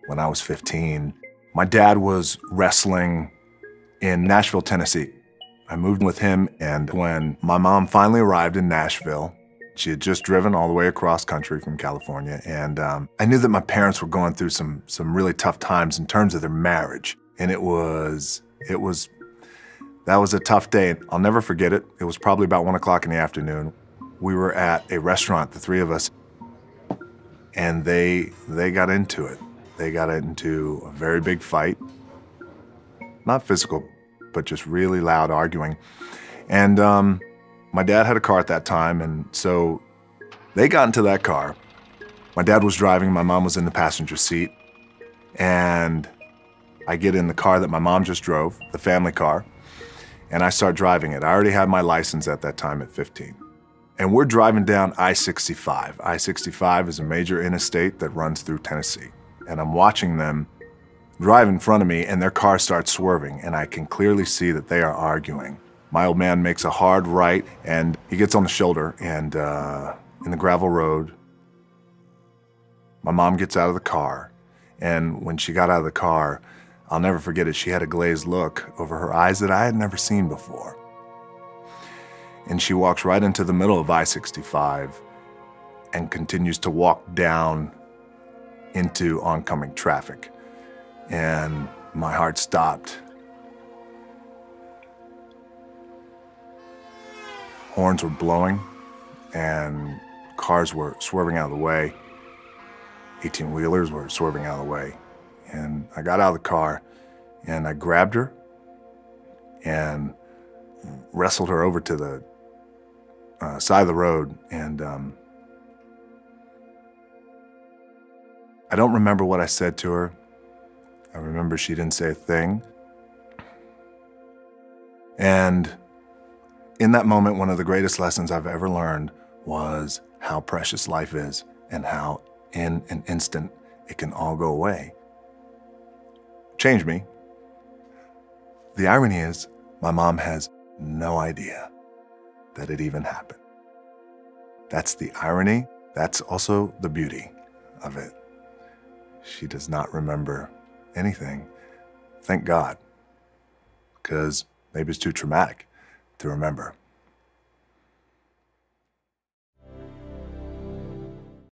when I was 15. My dad was wrestling in Nashville, Tennessee. I moved with him, and when my mom finally arrived in Nashville, she had just driven all the way across country from California, and I knew that my parents were going through some really tough times in terms of their marriage, and that was a tough day. I'll never forget it. It was probably about 1 o'clock in the afternoon. We were at a restaurant, the three of us, and they got into it. They got into a very big fight. Not physical, but just really loud arguing. And my dad had a car at that time, and so they got into that car. My dad was driving, my mom was in the passenger seat, and I get in the car that my mom just drove, the family car, and I start driving it. I already had my license at that time at 15. And we're driving down I-65. I-65 is a major interstate that runs through Tennessee. And I'm watching them drive in front of me, and their car starts swerving, and I can clearly see that they are arguing. My old man makes a hard right, and he gets on the shoulder, and in the gravel road, my mom gets out of the car, and when she got out of the car, I'll never forget it, she had a glazed look over her eyes that I had never seen before. And she walks right into the middle of I-65 and continues to walk down into oncoming traffic. And my heart stopped. Horns were blowing and cars were swerving out of the way. 18-wheelers were swerving out of the way. And I got out of the car and I grabbed her and wrestled her over to the side of the road, and I don't remember what I said to her. I remember she didn't say a thing. And in that moment, one of the greatest lessons I've ever learned was how precious life is and how in an instant it can all go away. Changed me. The irony is, my mom has no idea that it even happened. That's the irony. That's also the beauty of it. She does not remember anything. Thank God, because maybe it's too traumatic to remember.